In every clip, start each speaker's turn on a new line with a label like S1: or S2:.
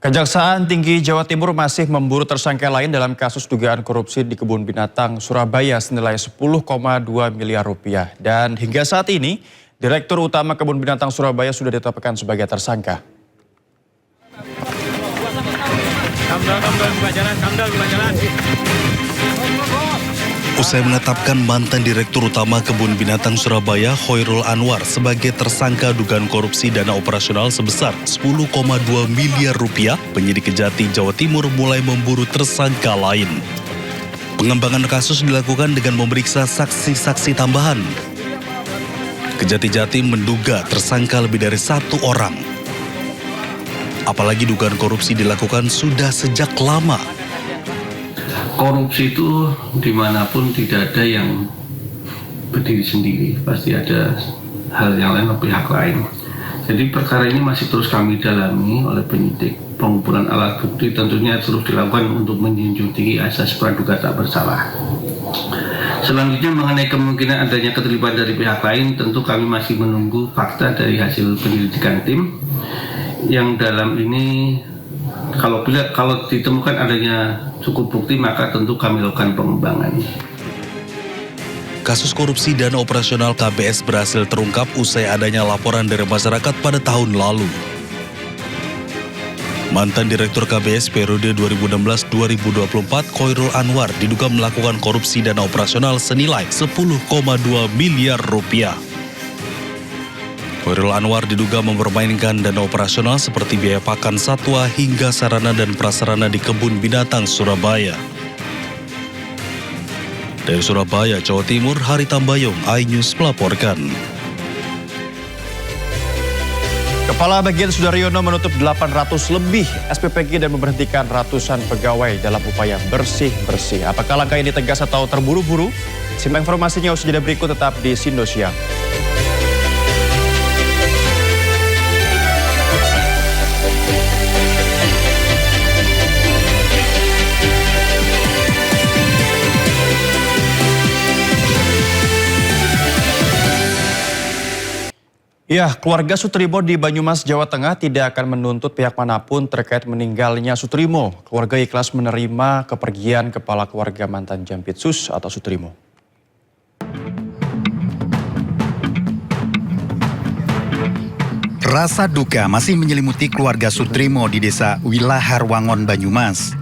S1: Kejaksaan Tinggi Jawa Timur masih memburu tersangka lain dalam kasus dugaan korupsi di Kebun Binatang Surabaya senilai 10,2 miliar rupiah. Dan hingga saat ini, Direktur Utama Kebun Binatang Surabaya sudah ditetapkan sebagai tersangka.
S2: Usai menetapkan mantan Direktur Utama Kebun Binatang Surabaya, Khairul Anwar, sebagai tersangka dugaan korupsi dana operasional sebesar 10,2 miliar rupiah, penyidik Kejati Jawa Timur mulai memburu tersangka lain. Pengembangan kasus dilakukan dengan memeriksa saksi-saksi tambahan. Kejati Jatim menduga tersangka lebih dari satu orang. Apalagi dugaan korupsi dilakukan sudah sejak lama.
S3: Korupsi itu dimanapun tidak ada yang berdiri sendiri, pasti ada hal yang lain atau pihak lain. Jadi perkara ini masih terus kami dalami oleh penyidik. Pengumpulan alat bukti tentunya terus dilakukan untuk menjunjung tinggi asas praduga tak bersalah. Selanjutnya mengenai kemungkinan adanya keterlibatan dari pihak lain, tentu kami masih menunggu fakta dari hasil penyelidikan tim yang dalam ini kalau ditemukan adanya cukup bukti, maka tentu kami lakukan pengembangan.
S2: Kasus korupsi dana operasional KBS berhasil terungkap usai adanya laporan dari masyarakat pada tahun lalu. Mantan Direktur KBS periode 2016-2024, Khairul Anwar, diduga melakukan korupsi dana operasional senilai 10,2 miliar rupiah. Khairul Anwar diduga mempermainkan dana operasional seperti biaya pakan satwa hingga sarana dan prasarana di Kebun Binatang Surabaya. Dari Surabaya, Jawa Timur, Hari Tambayong, iNews melaporkan.
S1: Kepala Bagian Sudaryono menutup 800 lebih SPPG dan memberhentikan ratusan pegawai dalam upaya bersih-bersih. Apakah langkah ini tegas atau terburu-buru? Simak informasinya usai jeda berikut, tetap di Sindo Siang. Ya, keluarga Sutrimo di Banyumas, Jawa Tengah tidak akan menuntut pihak manapun terkait meninggalnya Sutrimo. Keluarga ikhlas menerima kepergian kepala keluarga mantan Jampitsus atau Sutrimo.
S4: Rasa duka masih menyelimuti keluarga Sutrimo di desa Wilahar Wangon, Banyumas.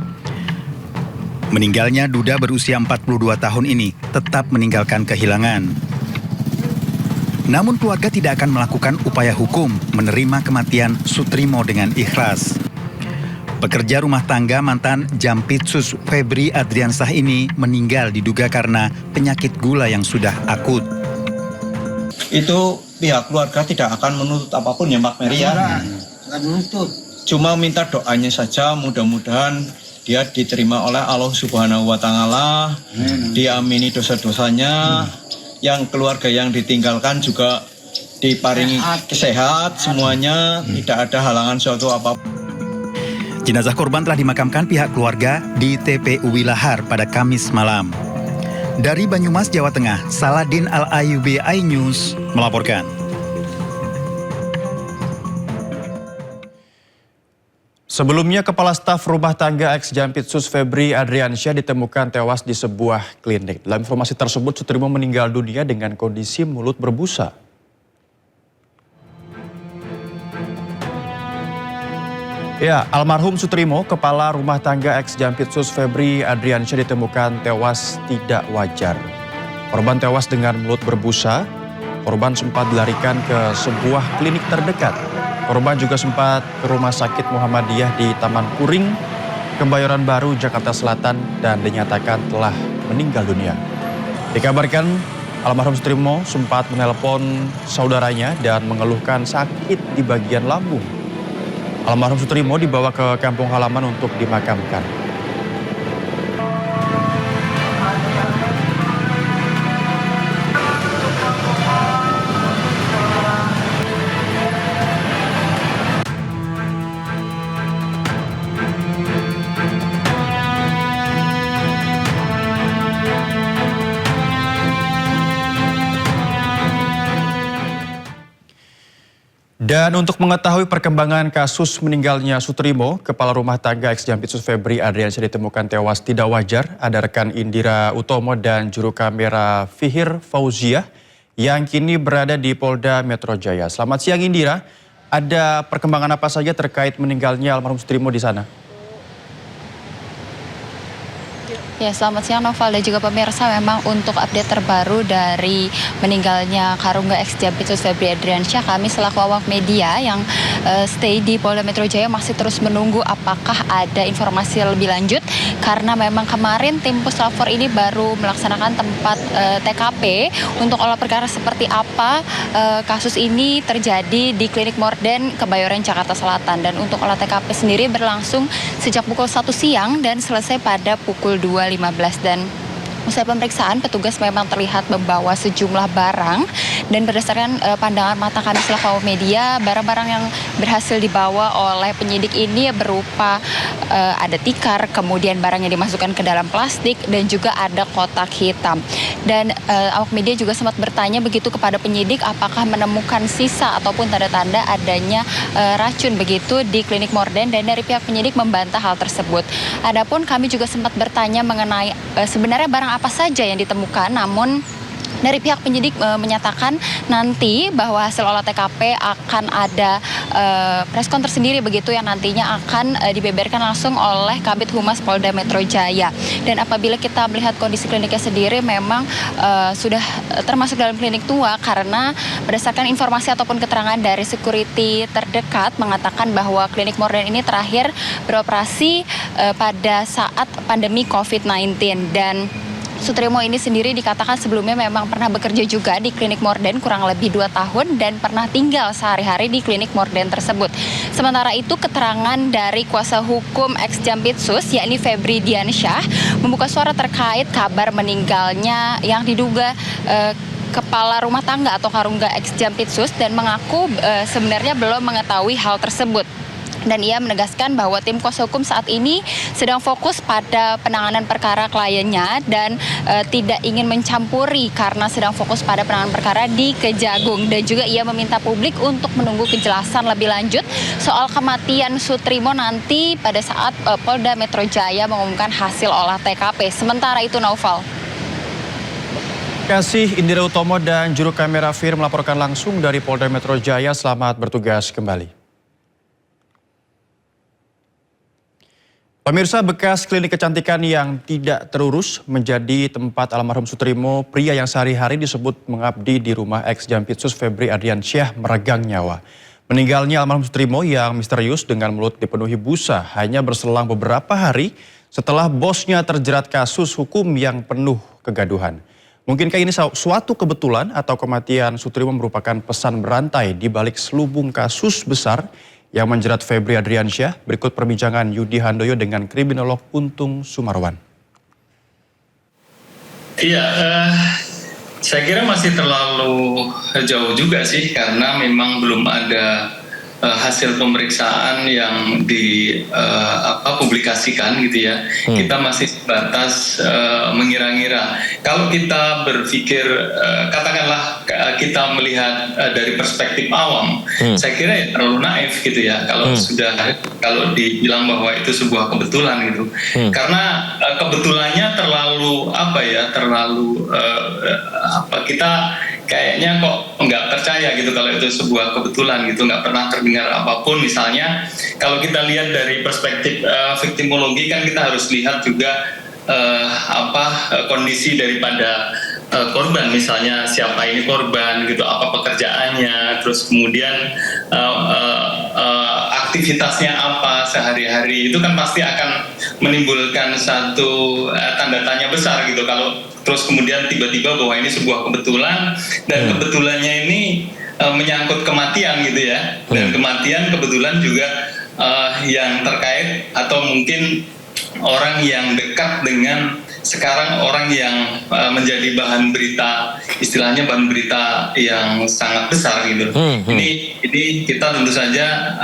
S4: Meninggalnya Duda berusia 42 tahun ini tetap meninggalkan kehilangan. Namun keluarga tidak akan melakukan upaya hukum menerima kematian Sutrimo dengan ikhlas. Pekerja rumah tangga mantan Jampitsus Febri Adriansah ini meninggal diduga karena penyakit gula yang sudah akut.
S5: Itu pihak keluarga tidak akan menuntut apapun ya Mbak Mary ya. Cuma minta doanya saja, mudah-mudahan dia diterima oleh Allah Subhanahu wa Ta'ala, diamini dosa-dosanya. Yang keluarga yang ditinggalkan juga diparingi sehat semuanya, tidak ada halangan suatu apapun.
S4: Jenazah korban telah dimakamkan pihak keluarga di TPU Wilahar pada Kamis malam. Dari Banyumas, Jawa Tengah, Saladin Al-Ayubi, iNews melaporkan.
S1: Sebelumnya, Kepala Staf Rumah Tangga ex-Jampitsus Febri Adriansyah ditemukan tewas di sebuah klinik. Dalam informasi tersebut, Sutrimo meninggal dunia dengan kondisi mulut berbusa. Ya, almarhum Sutrimo, Kepala Rumah Tangga ex-Jampitsus Febri Adriansyah ditemukan tewas tidak wajar. Korban tewas dengan mulut berbusa. Korban sempat dilarikan ke sebuah klinik terdekat. Korban juga sempat ke Rumah Sakit Muhammadiyah di Taman Puring, Kebayoran Baru, Jakarta Selatan, dan dinyatakan telah meninggal dunia. Dikabarkan almarhum Sutrimo sempat menelpon saudaranya dan mengeluhkan sakit di bagian lambung. Almarhum Sutrimo dibawa ke kampung halaman untuk dimakamkan. Dan untuk mengetahui perkembangan kasus meninggalnya Sutrimo, Kepala Rumah Tangga ex Jampitsus Febri Adriansyah ditemukan tewas tidak wajar, ada rekan Indira Utomo dan juru kamera Fihir Fauziah yang kini berada di Polda Metro Jaya. Selamat siang Indira, ada perkembangan apa saja terkait meninggalnya almarhum Sutrimo di sana?
S6: Ya, selamat siang Noval dan juga pemirsa. Memang untuk update terbaru dari meninggalnya Karungga ex Jampitsus Febri Adriansyah, kami selaku awak media yang stay di Polda Metro Jaya masih terus menunggu apakah ada informasi lebih lanjut, karena memang kemarin tim Puslapor ini baru melaksanakan tempat TKP untuk olah perkara seperti apa kasus ini terjadi di Klinik Morden Kebayoran Jakarta Selatan. Dan untuk olah TKP sendiri berlangsung sejak pukul 1 siang dan selesai pada pukul 2.15, dan usai pemeriksaan petugas memang terlihat membawa sejumlah barang, dan berdasarkan pandangan mata kami selaku awak media, barang-barang yang berhasil dibawa oleh penyidik ini berupa ada tikar, kemudian barang yang dimasukkan ke dalam plastik, dan juga ada kotak hitam. Dan awak media juga sempat bertanya begitu kepada penyidik apakah menemukan sisa ataupun tanda-tanda adanya racun begitu di Klinik Morden, dan dari pihak penyidik membantah hal tersebut. Adapun kami juga sempat bertanya mengenai sebenarnya barang apa saja yang ditemukan, namun dari pihak penyidik menyatakan nanti bahwa hasil olah TKP akan ada preskon tersendiri begitu yang nantinya akan dibeberkan langsung oleh Kabid Humas Polda Metro Jaya. Dan apabila kita melihat kondisi kliniknya sendiri memang sudah termasuk dalam klinik tua, karena berdasarkan informasi ataupun keterangan dari security terdekat mengatakan bahwa Klinik Morden ini terakhir beroperasi pada saat pandemi COVID-19. Dan Sutrimo ini sendiri dikatakan sebelumnya memang pernah bekerja juga di Klinik Morden kurang lebih 2 tahun dan pernah tinggal sehari-hari di Klinik Morden tersebut. Sementara itu keterangan dari kuasa hukum ex Jampitsus yakni Febri Diansyah membuka suara terkait kabar meninggalnya yang diduga kepala rumah tangga atau Karungga ex Jampitsus, dan mengaku sebenarnya belum mengetahui hal tersebut. Dan ia menegaskan bahwa tim kuasa hukum saat ini sedang fokus pada penanganan perkara kliennya dan tidak ingin mencampuri karena sedang fokus pada penanganan perkara di Kejagung. Dan juga ia meminta publik untuk menunggu kejelasan lebih lanjut soal kematian Sutrimo nanti pada saat Polda Metro Jaya mengumumkan hasil olah TKP. Sementara itu Naufal.
S1: Terima kasih Indira Utomo dan juru kamera Fir melaporkan langsung dari Polda Metro Jaya. Selamat bertugas kembali. Pemirsa, bekas klinik kecantikan yang tidak terurus menjadi tempat almarhum Sutrimo, pria yang sehari-hari disebut mengabdi di rumah ex Jampitsus Febri Adriansyah, meregang nyawa. Meninggalnya almarhum Sutrimo yang misterius dengan mulut dipenuhi busa hanya berselang beberapa hari setelah bosnya terjerat kasus hukum yang penuh kegaduhan. Mungkinkah ini suatu kebetulan atau kematian Sutrimo merupakan pesan berantai di balik selubung kasus besar yang menjerat Febri Adriansyah? Berikut perbincangan Yudi Handoyo dengan kriminolog Untung Sumarwan.
S7: Iya, saya kira masih terlalu jauh juga sih, karena memang belum ada hasil pemeriksaan yang dipublikasikan gitu ya. Kita masih sebatas mengira-ngira. Kalau kita berpikir, katakanlah kita melihat dari perspektif awam, saya kira ya terlalu naif gitu ya. Kalau dibilang bahwa itu sebuah kebetulan gitu, karena kebetulannya terlalu kita kayaknya kok nggak percaya gitu kalau itu sebuah kebetulan gitu, nggak pernah terdengar apapun. Misalnya kalau kita lihat dari perspektif viktimologi kan kita harus lihat juga kondisi daripada korban, misalnya siapa ini korban gitu, apa pekerjaannya, terus kemudian aktivitasnya apa sehari-hari, itu kan pasti akan menimbulkan satu tanda tanya besar gitu kalau terus kemudian tiba-tiba bahwa ini sebuah kebetulan, dan kebetulannya ini menyangkut kematian gitu ya. Dan kematian kebetulan juga yang terkait atau mungkin orang yang dekat dengan sekarang orang yang menjadi bahan berita, istilahnya bahan berita yang sangat besar gitu. Ini kita tentu saja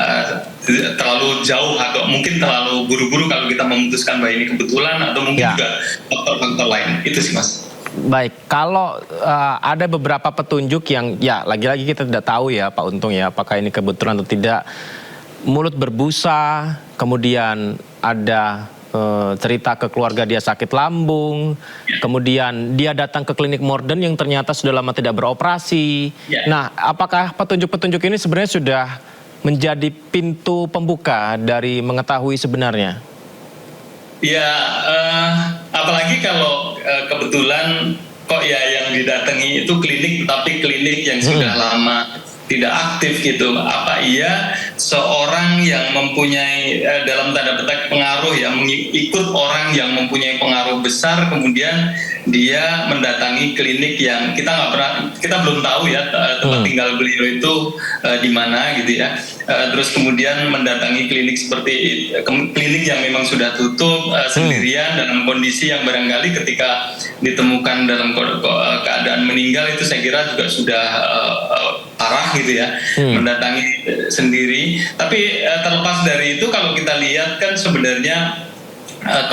S7: terlalu jauh atau mungkin terlalu buru-buru kalau kita memutuskan bahwa ini kebetulan atau mungkin juga faktor-faktor lain. Itu sih Mas.
S8: Baik, kalau ada beberapa petunjuk yang ya lagi-lagi kita tidak tahu ya Pak Untung ya, apakah ini kebetulan atau tidak. Mulut berbusa, kemudian ada cerita ke keluarga dia sakit lambung, kemudian dia datang ke klinik modern yang ternyata sudah lama tidak beroperasi. Nah, apakah petunjuk-petunjuk ini sebenarnya sudah menjadi pintu pembuka dari mengetahui sebenarnya?
S7: Ya, apalagi kalau kebetulan kok ya yang didatangi itu klinik, tapi klinik yang sudah lama tidak aktif gitu. Apa iya seorang yang mempunyai dalam tanda petik pengaruh ya, mengikut orang yang mempunyai pengaruh besar, kemudian dia mendatangi klinik yang kita belum tahu ya tempat tinggal beliau itu di mana gitu ya. Terus kemudian mendatangi klinik seperti klinik yang memang sudah tutup sendirian dalam kondisi yang barangkali ketika ditemukan dalam keadaan meninggal itu saya kira juga sudah parah gitu ya, mendatangi sendiri. Tapi terlepas dari itu kalau kita lihat kan sebenarnya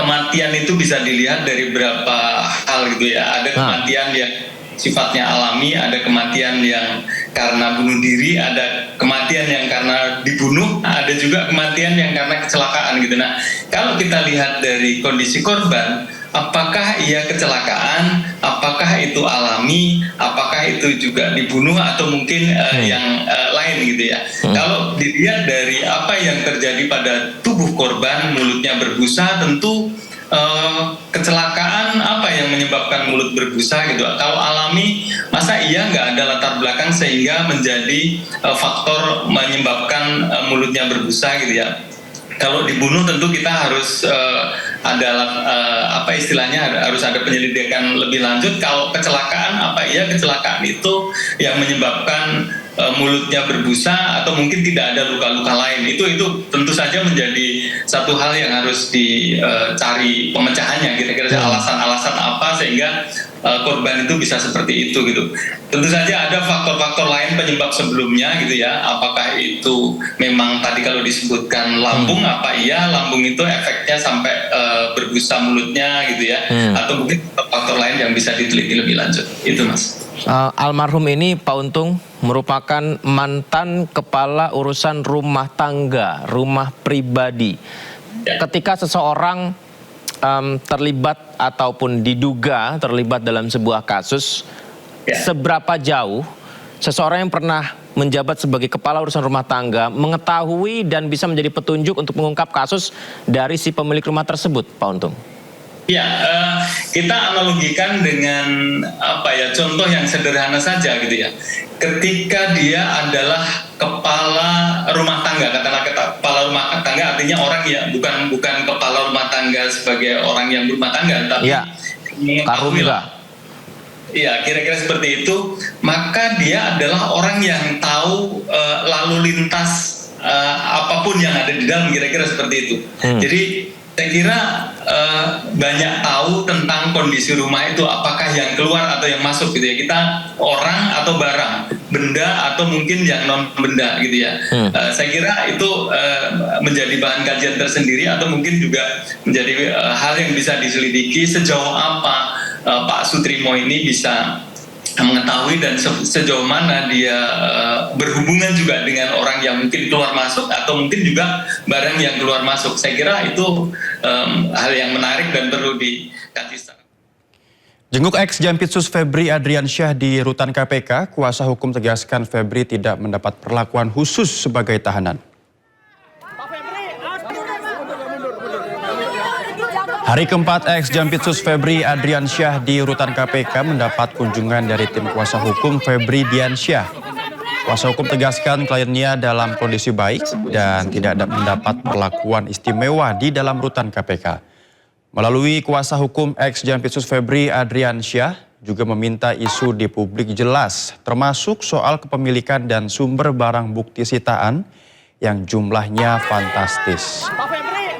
S7: kematian itu bisa dilihat dari beberapa hal gitu ya. Ada kematian yang sifatnya alami, ada kematian yang karena bunuh diri, ada kematian yang karena dibunuh, ada juga kematian yang karena kecelakaan gitu. Nah, kalau kita lihat dari kondisi korban, apakah ia kecelakaan, apakah itu alami, apakah itu juga dibunuh atau mungkin yang lain gitu ya. Kalau dilihat dari apa yang terjadi pada tubuh korban, mulutnya berbusa, tentu kecelakaan apa yang menyebabkan mulut berbusa gitu. Kalau alami, masa iya nggak ada latar belakang sehingga menjadi faktor menyebabkan mulutnya berbusa gitu ya. Kalau dibunuh tentu kita harus apa istilahnya, harus ada penyelidikan lebih lanjut. Kalau kecelakaan, apa iya kecelakaan itu yang menyebabkan mulutnya berbusa atau mungkin tidak ada luka-luka lain. Itu tentu saja menjadi satu hal yang harus dicari pemecahannya, kira-kira alasan-alasan apa sehingga korban itu bisa seperti itu gitu. Tentu saja ada faktor-faktor lain penyebab sebelumnya gitu ya. Apakah itu memang tadi kalau disebutkan lambung, apa iya lambung itu efeknya sampai berbusa mulutnya gitu ya, atau mungkin faktor lain yang bisa diteliti lebih lanjut. Itu Mas.
S8: Almarhum ini Pak Untung merupakan mantan kepala urusan rumah tangga, rumah pribadi. Ketika seseorang terlibat ataupun diduga terlibat dalam sebuah kasus, seberapa jauh seseorang yang pernah menjabat sebagai kepala urusan rumah tangga mengetahui dan bisa menjadi petunjuk untuk mengungkap kasus dari si pemilik rumah tersebut, Pak Untung?
S7: Ya, kita analogikan dengan contoh yang sederhana saja gitu ya. Ketika dia adalah kepala rumah tangga, katakanlah kepala rumah tangga artinya orang ya bukan kepala rumah tangga sebagai orang yang berumah tangga, tapi mengetahui lah. Iya, kira-kira seperti itu. Maka dia adalah orang yang tahu lalu lintas apapun yang ada di dalam, kira-kira seperti itu. Jadi saya kira banyak tahu tentang kondisi rumah itu, apakah yang keluar atau yang masuk gitu ya. Kita orang atau barang, benda atau mungkin yang non benda gitu ya. Saya kira itu menjadi bahan kajian tersendiri atau mungkin juga menjadi hal yang bisa diselidiki sejauh apa Pak Sutrimo ini bisa mengetahui dan sejauh mana dia berhubungan juga dengan orang yang mungkin keluar masuk atau mungkin juga barang yang keluar masuk. Saya kira itu hal yang menarik dan perlu dikaji.
S1: Jenguk ex Jampitsus Febri Adriansyah di rutan KPK, kuasa hukum tegaskan Febri tidak mendapat perlakuan khusus sebagai tahanan. Hari keempat ex Jampitsus Febri Adriansyah di rutan KPK mendapat kunjungan dari tim kuasa hukum Febri Diansyah. Kuasa hukum tegaskan kliennya dalam kondisi baik dan tidak mendapat perlakuan istimewa di dalam rutan KPK. Melalui kuasa hukum ex Jampitsus Febri Adriansyah juga meminta isu di publik jelas, termasuk soal kepemilikan dan sumber barang bukti sitaan yang jumlahnya fantastis.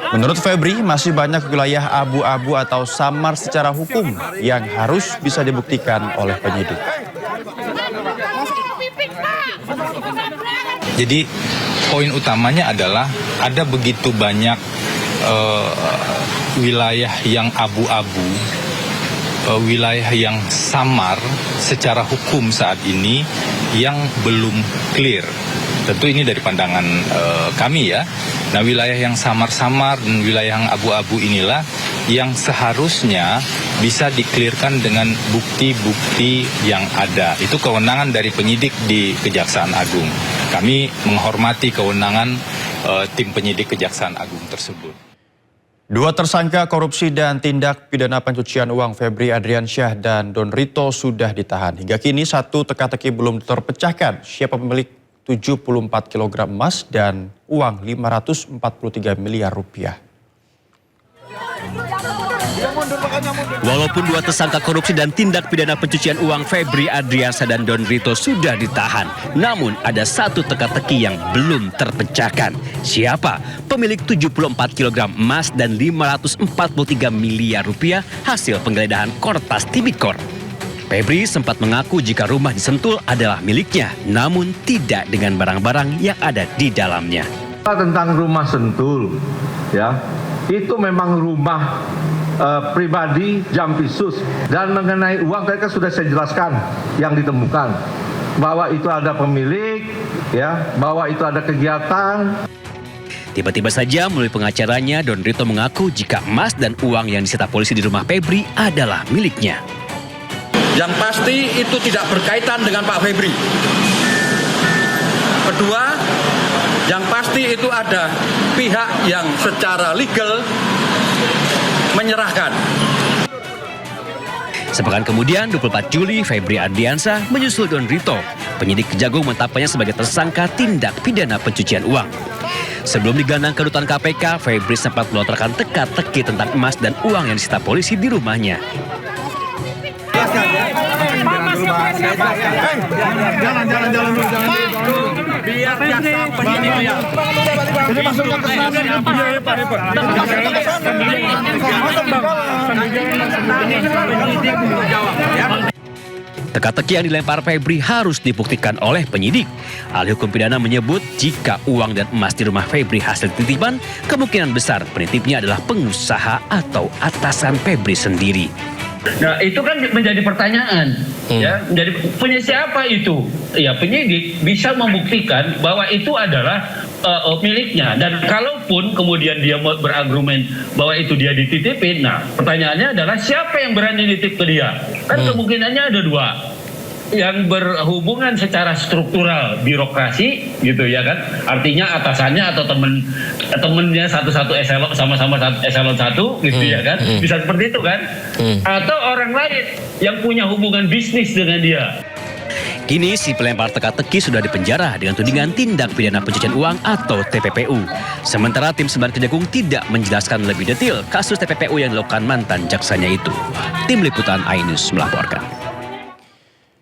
S1: Menurut Febri, masih banyak wilayah abu-abu atau samar secara hukum yang harus bisa dibuktikan oleh penyidik.
S9: Jadi poin utamanya adalah ada begitu banyak wilayah yang abu-abu wilayah yang samar secara hukum saat ini yang belum clear. Tentu ini dari pandangan kami ya. Nah, wilayah yang samar-samar dan wilayah yang abu-abu inilah yang seharusnya bisa diklirkan dengan bukti-bukti yang ada. Itu kewenangan dari penyidik di Kejaksaan Agung. Kami menghormati kewenangan tim penyidik Kejaksaan Agung tersebut.
S1: Dua tersangka korupsi dan tindak pidana pencucian uang Febri Adriansyah dan Don Rito sudah ditahan. Hingga kini satu teka-teki belum terpecahkan siapa pemilik 74 kg emas dan uang 543 miliar rupiah.
S10: Walaupun dua tersangka korupsi dan tindak pidana pencucian uang Febri Adriansyah dan Don Rito sudah ditahan, namun ada satu teka-teki yang belum terpecahkan. Siapa pemilik 74 kg emas dan 543 miliar rupiah hasil penggeledahan Kortas Tipikor? Febri sempat mengaku jika rumah di Sentul adalah miliknya, namun tidak dengan barang-barang yang ada di dalamnya.
S11: Tentang rumah Sentul, ya, itu memang rumah pribadi Jampitsus, dan mengenai uang tadi kan sudah saya jelaskan yang ditemukan bahwa itu ada pemilik, ya, bahwa itu ada kegiatan.
S10: Tiba-tiba saja melalui pengacaranya Don Rito mengaku jika emas dan uang yang disita polisi di rumah Febri adalah miliknya.
S12: Yang pasti itu tidak berkaitan dengan Pak Febri. Kedua, yang pasti itu ada pihak yang secara legal menyerahkan.
S10: Sepekan kemudian, 24 Juli, Febri Adriansyah menyusul Don Rito. Penyidik Kejagung menetapkannya sebagai tersangka tindak pidana pencucian uang. Sebelum digelandang ke rutan KPK, Febri sempat melontarkan teka-teki tentang emas dan uang yang disita polisi di rumahnya.
S11: Biar jaksa penyidik ya. Ini masukkan ke
S10: Teka-teki yang dilempar Febri harus dibuktikan oleh penyidik. Ahli hukum pidana menyebut jika uang dan emas di rumah Febri hasil titipan, kemungkinan besar penitipnya adalah pengusaha atau atasan Febri sendiri.
S13: Nah, itu kan menjadi pertanyaan, ya. Jadi punya siapa itu? Ya, penyidik bisa membuktikan bahwa itu adalah miliknya. Dan kalaupun kemudian dia berargumen bahwa itu dia dititipin, nah pertanyaannya adalah siapa yang berani nitip ke dia? Kan kemungkinannya ada dua. Yang berhubungan secara struktural birokrasi gitu ya kan, artinya atasannya atau temennya satu-satu eselon sama-sama eselon 1 gitu ya kan, bisa seperti itu kan, atau orang lain yang punya hubungan bisnis dengan dia.
S10: Kini si pelempar teka-teki sudah dipenjara dengan tudingan tindak pidana pencucian uang atau TPPU. Sementara tim Sembar Kejagung tidak menjelaskan lebih detail kasus TPPU yang dilakukan mantan jaksanya itu. Tim Liputan iNews melaporkan.